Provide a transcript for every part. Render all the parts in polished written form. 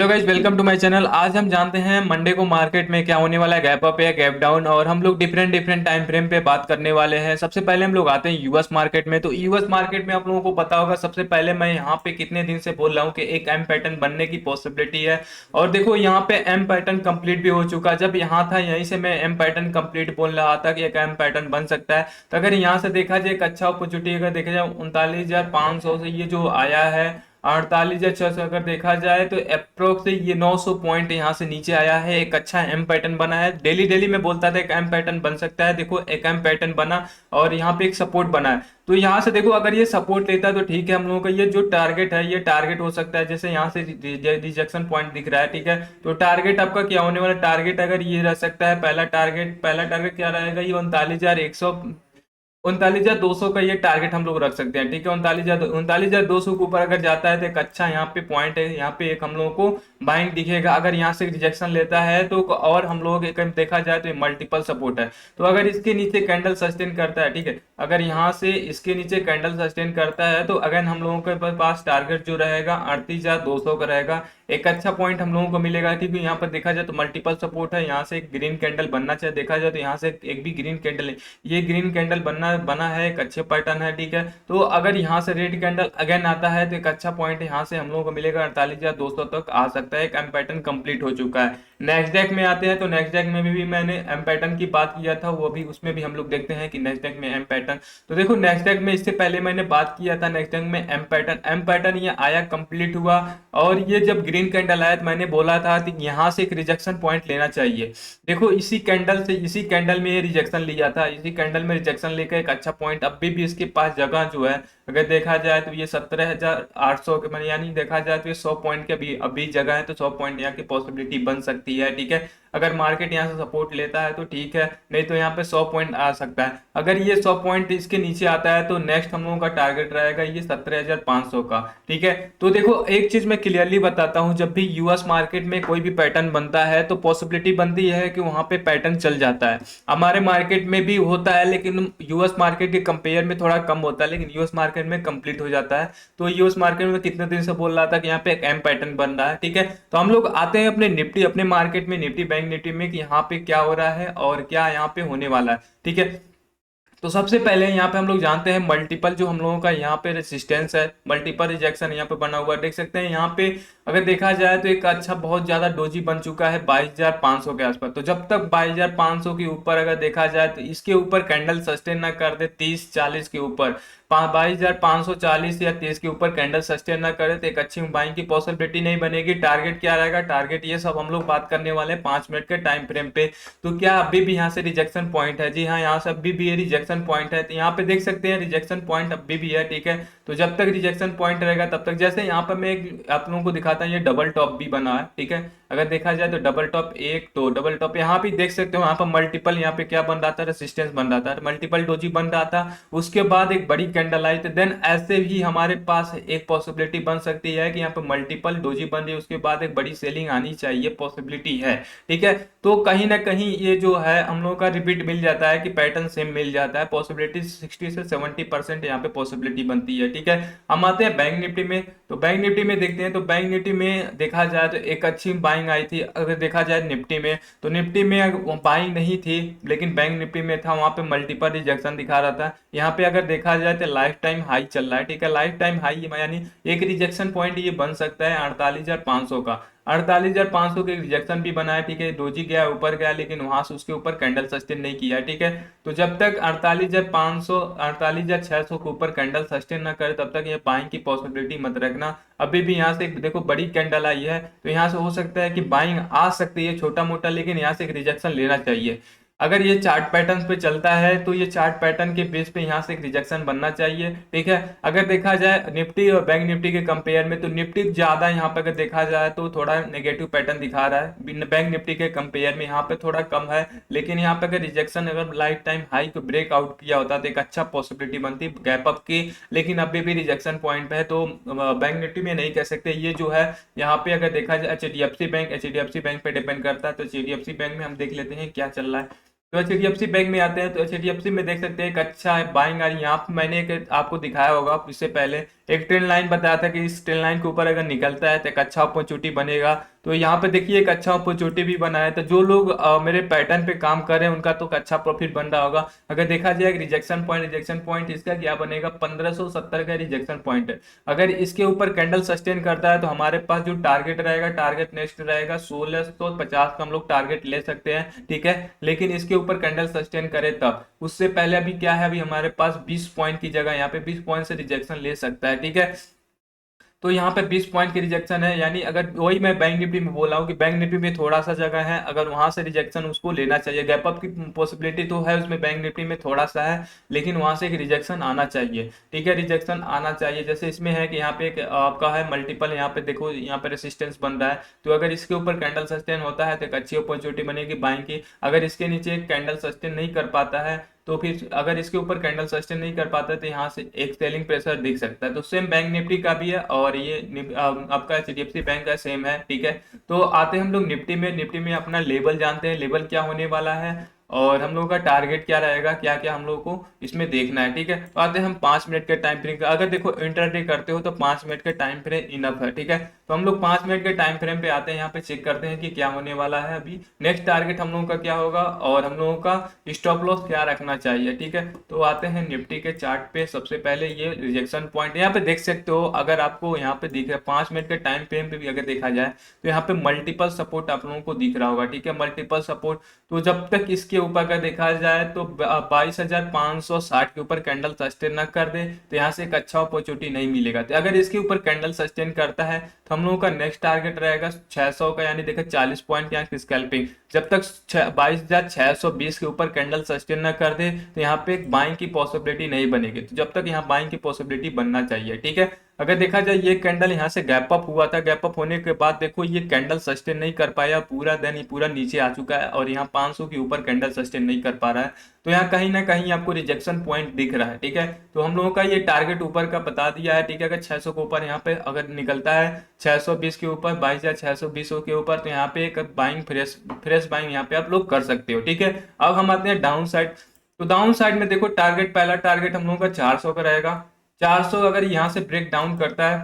Hello guys, welcome to my channel. आज हम जानते हैं मंडे को मार्केट में क्या होने वाला है, गैप अप या गैप डाउन, और हम लोग डिफरेंट डिफरेंट टाइम फ्रेम पे बात करने वाले हैं। सबसे पहले हम लोग आते हैं यूएस मार्केट में। तो यूएस मार्केट में आप लोगों को पता होगा, सबसे पहले मैं यहाँ पे कितने दिन से बोल रहा हूँ कि एक एम पैटर्न बनने की पॉसिबिलिटी है। और देखो यहाँ पे एम पैटर्न कंप्लीट भी हो चुका। जब यहाँ था यहीं से मैं एम पैटर्न कंप्लीट बोल रहा था कि एक एम पैटर्न बन सकता है। तो अगर यहाँ से देखा जाए एक अच्छा अपॉर्चुनिटी अगर देखा जाए 39,500 से ये जो आया है 48,600, अगर देखा जाए तो अप्रोक्स ये 900 पॉइंट यहाँ से नीचे आया है। एक अच्छा एम पैटर्न बना है। डेली डेली मैं बोलता था एक एम पैटर्न बन सकता है। देखो एक एम पैटर्न बना और यहाँ पे एक सपोर्ट बना है। तो यहाँ से देखो अगर ये सपोर्ट लेता है तो ठीक है, हम लोगों का ये जो टारगेट है ये टारगेट हो सकता है। जैसे यहाँ से रिजेक्शन पॉइंट दिख रहा है, ठीक है। तो टारगेट आपका क्या होने वाला, टारगेट अगर ये रह सकता है, पहला टारगेट क्या रहेगा, ये 39,100, 39,200 का ये टारगेट हम लोग रख सकते हैं, ठीक है। 39,200 के ऊपर अगर जाता है तो एक अच्छा यहाँ पे पॉइंट है। यहाँ पे एक हम लोगों को बाइंग दिखेगा। अगर यहाँ से रिजेक्शन लेता है तो और हम लोग एक देखा जाए तो ये मल्टीपल सपोर्ट है। तो अगर इसके नीचे कैंडल सस्टेन करता है, ठीक है, अगर यहाँ से इसके नीचे कैंडल सस्टेन करता है तो अगर हम लोगों के पास टारगेट जो रहेगा 38,200 का रहेगा। एक अच्छा पॉइंट हम लोगों को मिलेगा, क्योंकि यहाँ पर देखा जाए तो मल्टीपल सपोर्ट है। यहाँ से एक ग्रीन कैंडल बनना चाहिए, देखा जाए तो यहाँ से एक भी ग्रीन कैंडल है। ये ग्रीन कैंडल बना है, एक अच्छे पैटर्न है, ठीक है। तो अगर यहाँ से रेड कैंडल अगेन आता है तो एक अच्छा पॉइंट यहाँ से हम लोगों को मिलेगा, 48,200 तक आ सकता है। एक एम पैटर्न कंप्लीट हो चुका है। नेक्स्ट में आते हैं तो नेक्स्ट में भी मैंने एम पैटर्न की बात किया था, वो भी उसमें भी हम लोग देखते हैं कि नेक्स्ट में एम पैटर्न। तो देखो नेक्स्ट में इससे पहले मैंने बात किया था नेक्स्ट में एम पैटर्न ये आया, कंप्लीट हुआ। और ये जब ग्रीन कैंडल आया तो मैंने बोला था कि यहाँ से एक रिजेक्शन पॉइंट लेना चाहिए। देखो इसी कैंडल में ये रिजेक्शन लिया था, इसी कैंडल में रिजेक्शन लेकर एक अच्छा पॉइंट अभी भी इसके पास जगह जो है, अगर देखा जाए तो ये 17,800 के मैंने यानी देखा जाए तो ये 100 पॉइंट के अभी जगह है। तो 100 पॉइंट यहाँ की पॉसिबिलिटी बन सकती है, ठीक है। अगर मार्केट यहाँ से सपोर्ट लेता है तो ठीक है, नहीं तो यहाँ पे 100 पॉइंट आ सकता है। अगर ये 100 पॉइंट इसके नीचे आता है तो नेक्स्ट हम लोगों का टारगेट रहेगा ये 17,500 का, ठीक है। तो देखो एक चीज मैं क्लियरली बताता हूँ, जब भी यूएस मार्केट में कोई भी पैटर्न बनता है तो पॉसिबिलिटी बनती है कि वहां पे पैटर्न चल जाता है। हमारे मार्केट में भी होता है, लेकिन यूएस मार्केट के कंपेयर में थोड़ा कम होता है, लेकिन यूएस मार्केट में कंप्लीट हो जाता है। तो यूएस मार्केट में कितने दिन से बोल रहा था कि यहाँ पे एक एम पैटर्न बन रहा है, ठीक है। तो हम लोग आते हैं अपने मार्केट में निफ्टी बैंक निफ्टी में कि यहाँ पे क्या हो रहा है और क्या यहाँ पे होने वाला है, ठीक है। तो सबसे पहले यहाँ पे हम लोग जानते हैं मल्टीपल जो हम लोगों का यहाँ पे रेसिस्टेंस है, मल्टीपल रिजेक्शन यहाँ पे बना हुआ है, देख सकते हैं। यहाँ पे अगर देखा जाए तो एक अच्छा बहुत ज्यादा डोजी बन चुका है 22,500 के आसपास। तो जब तक 22,500 के ऊपर अगर देखा जाए तो इसके ऊपर कैंडल सस्टेन ना कर दे 30-40 के ऊपर, 22,540 या 30 के ऊपर कैंडल सस्टेन ना करे तो एक अच्छी बाइंग की पॉसिबिलिटी नहीं बनेगी। टारगेट क्या रहेगा, टारगेट ये सब हम लोग बात करने वाले हैं 5 मिनट के टाइम फ्रेम पे। तो क्या अभी भी यहाँ से रिजेक्शन पॉइंट है? जी हाँ, यहाँ से अभी भी ये रिजेक्शन पॉइंट है। तो यहाँ पे देख सकते हैं रिजेक्शन पॉइंट अभी भी है, ठीक है। तो जब तक रिजेक्शन पॉइंट रहेगा तब तक, जैसे यहाँ पर मैं आप लोगों को दिखाता हूँ, ये डबल टॉप भी बना है, ठीक है। अगर देखा जाए तो डबल टॉप, एक तो डबल टॉप यहाँ भी देख सकते हो। यहाँ पर मल्टीपल, यहाँ पे क्या बन रहा था, रेसिस्टेंस बन रहा था, मल्टीपल डोजी बन रहा था। उसके बाद एक बड़ी कैंडल आई, तो देन ऐसे भी हमारे पास एक पॉसिबिलिटी बन सकती है कि यहाँ पे मल्टीपल डोजी बन रही है, उसके बाद एक बड़ी सेलिंग आनी चाहिए, पॉसिबिलिटी है, ठीक है। तो कहीं ना कहीं ये जो है हम लोगों का रिपीट मिल जाता है कि पैटर्न सेम मिल जाता है। पॉसिबिलिटी 60 से 70% यहाँ पे पॉसिबिलिटी बनती है, ठीक है। हम आते हैं बैंक निफ्टी में। तो बैंक निफ्टी में देखते हैं, तो बैंक निफ्टी में देखा जाए तो एक अच्छी बाइंग आई थी। अगर देखा जाए निफ्टी में, तो निफ्टी में बाइंग नहीं थी, लेकिन बैंक निफ्टी में था, वहां पे मल्टीपल रिजेक्शन दिखा रहा था। यहाँ पे अगर देखा जाए तो लाइफ टाइम हाई चल रहा है, ठीक है। लाइफ टाइम हाई यानी एक रिजेक्शन पॉइंट ये बन सकता है 48,500 का। 48,500 के रिजेक्शन भी बना है, ठीक है। डोजी गया ऊपर गया, लेकिन वहां से उसके ऊपर कैंडल सस्टेन नहीं किया, ठीक है। तो जब तक 48,500 48,600 के ऊपर कैंडल सस्टेन ना करे तब तक ये बाइंग की पॉसिबिलिटी मत रखना। अभी भी यहाँ से देखो बड़ी कैंडल आई है, तो यहाँ से हो सकता है कि बाइंग आ सकती है छोटा मोटा, लेकिन यहाँ से एक रिजेक्शन लेना चाहिए। अगर ये चार्ट पैटर्न पे चलता है तो ये चार्ट पैटर्न के बेस पे यहाँ से एक रिजेक्शन बनना चाहिए, ठीक है। अगर देखा जाए निफ्टी और बैंक निफ्टी के कंपेयर में, तो निफ्टी ज्यादा यहाँ पे अगर देखा जाए तो थोड़ा नेगेटिव पैटर्न दिखा रहा है, बैंक निफ्टी के कंपेयर में यहाँ पे थोड़ा कम है। लेकिन यहाँ पे अगर रिजेक्शन अगर लाइफ टाइम हाई को ब्रेक आउट किया होता तो एक अच्छा पॉसिबिलिटी बनती गैप अप की, लेकिन अभी भी रिजेक्शन पॉइंट पे है। तो बैंक निफ्टी में नहीं कह सकते। ये जो है यहाँ पे अगर देखा जाए H D F C bank पे डिपेंड करता है। तो H D F C bank में हम देख लेते हैं क्या चल रहा है। तो एचडीएफसी बैंक में आते हैं, तो एचडीएफसी में देख सकते हैं एक अच्छा बाइंग आ रही है। यहाँ पे मैंने एक आपको दिखाया होगा इससे पहले, एक ट्रेन लाइन बताया था कि इस ट्रेन लाइन के ऊपर अगर निकलता है तो एक अच्छा अपॉर्चुनिटी बनेगा। तो यहाँ पे देखिए एक अच्छा अपॉर्चुनिटी भी बना है। तो जो लोग मेरे पैटर्न पे काम कर रहे हैं उनका तो अच्छा प्रॉफिट बन रहा होगा। अगर देखा जाए रिजेक्शन पॉइंट इसका क्या बनेगा, 1570 का रिजेक्शन पॉइंट है। अगर इसके ऊपर कैंडल सस्टेन करता है तो हमारे पास जो टारगेट रहेगा, टारगेट नेक्स्ट रहेगा 1650 का हम लोग टारगेट ले सकते हैं, ठीक है। लेकिन इसके ऊपर कैंडल सस्टेन करे तब, उससे पहले अभी क्या है, अभी हमारे पास 20 पॉइंट की जगह यहाँ पे 20 पॉइंट से रिजेक्शन ले सकता है, ठीक है। तो यहाँ पे 20 पॉइंट की रिजेक्शन है, यानी अगर वही मैं बैंक निफ्टी में बोला हूँ कि बैंक निफ्टी में थोड़ा सा जगह है, अगर वहां से रिजेक्शन उसको लेना चाहिए। गैप अप की पॉसिबिलिटी तो है उसमें, बैंक निफ्टी में थोड़ा सा है, लेकिन वहां से एक रिजेक्शन आना चाहिए, ठीक है। रिजेक्शन आना चाहिए, जैसे इसमें है कि यहाँ पे एक आपका है मल्टीपल, यहाँ पे देखो यहाँ पे रेसिस्टेंस बन रहा है। तो अगर इसके ऊपर कैंडल सस्टेन होता है तो एक अच्छी अपॉर्चुनिटी बनेगी बाइंग की। अगर इसके नीचे कैंडल सस्टेन नहीं कर पाता है, तो फिर अगर इसके ऊपर कैंडल सस्टेन नहीं कर पाता है तो यहाँ से एक सेलिंग प्रेशर दिख सकता है। तो सेम बैंक निफ्टी का भी है और ये आपका एचडीएफसी बैंक का सेम है, ठीक है। तो आते हैं हम लोग निफ्टी में। निफ्टी में अपना लेवल जानते हैं, लेवल क्या होने वाला है और हम लोगों का टारगेट क्या रहेगा, क्या क्या हम लोगों को इसमें देखना है, ठीक है। तो आते हैं हम 5 मिनट के टाइम फ्रेम का। अगर देखो इंटरडे करते हो तो 5 मिनट का टाइम फ्रेम इनफ है, ठीक है। तो हम लोग 5 मिनट के टाइम फ्रेम पे आते हैं, यहाँ पे चेक करते हैं कि क्या होने वाला है। अभी नेक्स्ट टारगेट हम लोगों का क्या होगा और हम लोगों का स्टॉप लॉस क्या रखना चाहिए, ठीक है। तो आते हैं निफ्टी के चार्ट पे। सबसे पहले ये रिजेक्शन पॉइंट यहाँ पे देख सकते हो, अगर आपको यहाँ पे दिख रहा है 5 मिनट के टाइम फ्रेम पे भी अगर देखा जाए तो यहाँ पे मल्टीपल सपोर्ट आप लोगों को दिख रहा होगा, ठीक है, मल्टीपल सपोर्ट। तो जब तक इसके ऊपर अगर देखा जाए तो 22,560 के ऊपर कैंडल सस्टेन न कर दे तो यहाँ से एक अच्छा अपॉर्चुनिटी नहीं मिलेगा। तो अगर इसके ऊपर कैंडल सस्टेन करता है तो हम लोगों का नेक्स्ट टारगेट रहेगा 600 का, यानी देखो 40 पॉइंट यहाँ की स्कैल्पिंग। जब तक 22,620 के ऊपर कैंडल सस्टेन न कर दे तो यहाँ पे एक बाइंग की पॉसिबिलिटी नहीं बनेगी। तो जब तक यहाँ बाइंग की पॉसिबिलिटी बनना चाहिए, ठीक है। अगर देखा जाए ये कैंडल यहाँ से गैप अप हुआ था, गैप अप होने के बाद देखो ये कैंडल सस्टेन नहीं कर पाया पूरा दिन, ही पूरा नीचे आ चुका है और यहाँ 500 के ऊपर कैंडल सस्टेन नहीं कर पा रहा है। तो यहाँ कहीं ना कहीं आपको रिजेक्शन पॉइंट दिख रहा है, ठीक है। तो हम लोगों का ये टारगेट ऊपर का बता दिया है, ठीक है। अगर 600 के ऊपर यहाँ पे अगर निकलता है 620 के ऊपर, 22,620 के ऊपर, तो यहाँ पे एक बाइंग फ्रेश बाइंग यहाँ पे आप लोग कर सकते हो, ठीक है। अब हम आते हैं डाउन साइड। तो डाउन साइड में देखो टारगेट, पहला टारगेट हम लोगों का 400 का रहेगा। 400 अगर यहाँ से ब्रेक डाउन करता है,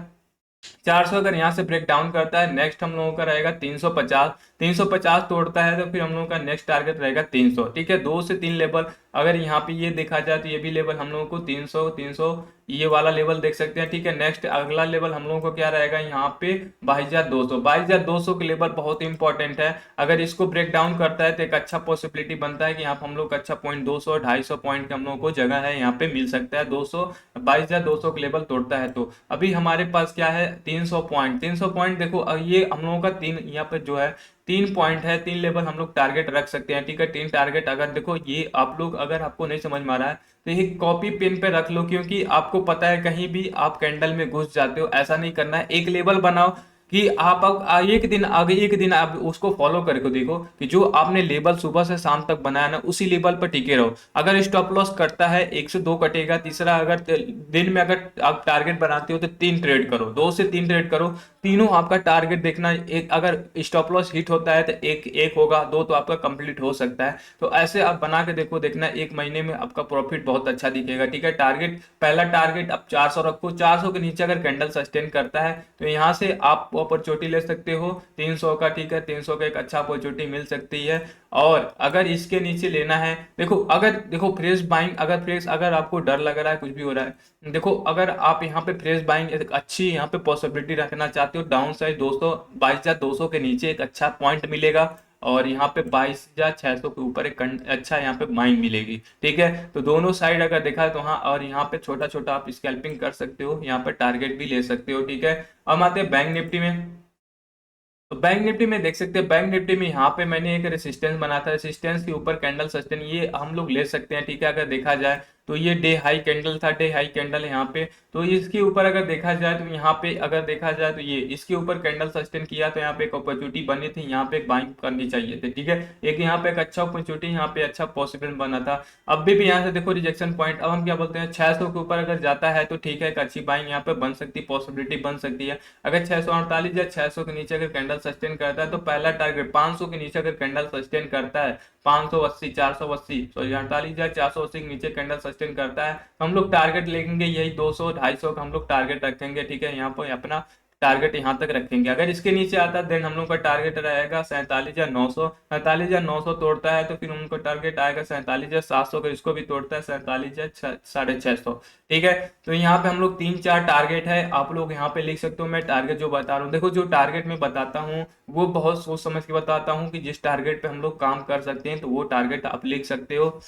400 अगर यहाँ से ब्रेक डाउन करता है, नेक्स्ट हम लोगों का रहेगा 350। 350 तोड़ता है तो फिर हम लोगों का नेक्स्ट टारगेट रहेगा 300, ठीक है। 2 से 3 लेवल अगर यहाँ पे ये देखा जाए तो ये भी लेवल हम लोगों को 300 300 ये वाला लेवल देख सकते हैं, ठीक है। नेक्स्ट अगला लेवल हम लोगों को क्या रहेगा यहाँ पे 22,200। 22,200 के लेवल बहुत इंपॉर्टेंट है। अगर इसको ब्रेक डाउन करता है तो एक अच्छा पॉसिबिलिटी बनता है कि यहाँ पे हम लोग का अच्छा पॉइंट 200 250 पॉइंट का हम लोगों को जगह है यहाँ पे मिल सकता है। 22,200 के लेवल तोड़ता है तो अभी हमारे पास क्या है 300 पॉइंट। 300 पॉइंट देखो ये हम लोगों का तीन यहाँ पे जो है 3 पॉइंट है, 3 लेवल हम लोग टारगेट रख सकते हैं, ठीक है। 3 टारगेट अगर देखो ये आप लोग, अगर आपको नहीं समझ में आ रहा है तो ये कॉपी पेन पे रख लो, क्योंकि आपको पता है कहीं भी आप कैंडल में घुस जाते हो, ऐसा नहीं करना है। एक लेवल बनाओ कि आप अब एक दिन आगे, एक दिन आप उसको फॉलो करके देखो कि जो आपने लेवल सुबह से शाम तक बनाया ना उसी लेवल पर टिके रहो। अगर स्टॉप लॉस कटता है 1 से 2 कटेगा, तीसरा अगर दिन में अगर आप टारगेट बनाते हो तो 3 ट्रेड करो, 2 से 3 ट्रेड करो, तीनों आपका टारगेट देखना। एक अगर स्टॉप लॉस हिट होता है तो एक एक होगा, दो तो आपका कंप्लीट हो सकता है। तो ऐसे आप बना के देखो, देखना 1 महीने में आपका प्रॉफिट बहुत अच्छा दिखेगा, ठीक है। टारगेट, पहला टारगेट आप 400 रखो। 400 के नीचे अगर कैंडल सस्टेन करता है तो यहाँ से आप अपॉर्चुनिटी ले सकते हो 300 का, ठीक है। 300 का एक अच्छा अपॉर्चुनिटी मिल सकती है। और अगर इसके नीचे लेना है, देखो अगर देखो फ्रेश बाइंग, अगर आपको डर लग रहा है कुछ भी हो रहा है, देखो अगर आप यहाँ पे फ्रेश बाइंग एक अच्छी यहाँ पे पॉसिबिलिटी रखना चाहते हो, डाउन साइड 22,200 के नीचे एक अच्छा पॉइंट मिलेगा और यहाँ पे 22,600 के ऊपर एक अच्छा यहाँ पे बाइंग मिलेगी, ठीक है। तो दोनों साइड अगर देखा है तो हाँ, और यहाँ पे छोटा छोटा आप स्कैल्पिंग कर सकते हो, यहाँ पे टारगेट भी ले सकते हो, ठीक है। अब आते हैं बैंक निफ्टी में। तो बैंक निफ्टी में देख सकते हैं, बैंक निफ्टी में यहाँ पे मैंने एक रेसिस्टेंस बना था, रेसिस्टेंस के ऊपर कैंडल सस्टेन ये हम लोग ले सकते हैं, ठीक है। अगर देखा जाए तो ये डे हाई कैंडल था, डे हाई कैंडल यहाँ पे। तो इसके ऊपर अगर देखा जाए तो यहाँ पे अगर देखा जाए तो ये इसके ऊपर कैंडल सस्टेन किया तो यहाँ पे एक अपॉर्चुनिटी बनी थी, यहाँ पे बाइंग करनी चाहिए थी, ठीक है। एक यहाँ पे एक अच्छा अपॉर्चुनिटी, यहाँ पे अच्छा पॉसिबल बना था। अब भी यहाँ से देखो रिजेक्शन पॉइंट, अब हम क्या बोलते हैं 600 के ऊपर अगर जाता है तो ठीक है, एक अच्छी बाइंग यहाँ पे बन सकती है, पॉसिबिलिटी बन सकती है। अगर 648 या 600 के नीचे अगर कैंडल सस्टेन करता है तो पहला टारगेट 500 के नीचे अगर कैंडल सस्टेन करता है, 580 480 सॉरी 48,480 के नीचे कैंडल सस्टेन करता है, हम लोग टारगेट लेंगे यही 200 250 का हम लोग टारगेट रखेंगे, ठीक है। यहाँ पर अपना टारगेट यहाँ तक रखेंगे। अगर इसके नीचे आता है देन हम लोग का टारगेट रहेगा 47,900। 47,900 तोड़ता है तो फिर उनको टारगेट आएगा 47,700। अगर इसको भी तोड़ता है 47,650, ठीक है। तो यहाँ पे हम लोग 3-4 टारगेट है, आप लोग यहाँ पे लिख सकते हो। मैं टारगेट जो बता रहा हूँ, देखो जो टारगेट मैं बताता हूँ वो बहुत सोच समझ के बताता हूँ कि जिस टारगेट पे हम लोग काम कर सकते हैं तो वो टारगेट आप लिख सकते हो।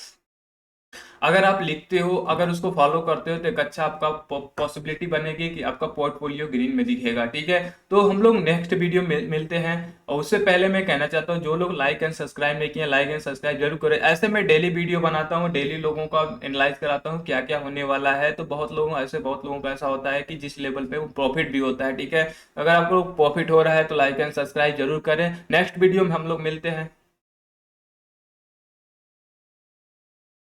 अगर आप लिखते हो, अगर उसको फॉलो करते हो तो एक अच्छा आपका पॉसिबिलिटी बनेगी कि आपका पोर्टफोलियो ग्रीन में दिखेगा, ठीक है। तो हम लोग नेक्स्ट वीडियो में मिलते हैं। और उससे पहले मैं कहना चाहता हूँ जो लोग लाइक एंड सब्सक्राइब नहीं किए, लाइक एंड सब्सक्राइब जरूर करें। ऐसे मैं डेली वीडियो बनाता हूँ, डेली लोगों का एनालाइज कराता हूँ क्या क्या होने वाला है। तो बहुत लोगों का ऐसा होता है कि जिस लेवल पे वो प्रॉफिट भी होता है, ठीक है। अगर आपको प्रॉफिट हो रहा है तो लाइक एंड सब्सक्राइब जरूर करें। नेक्स्ट वीडियो में हम लोग मिलते हैं।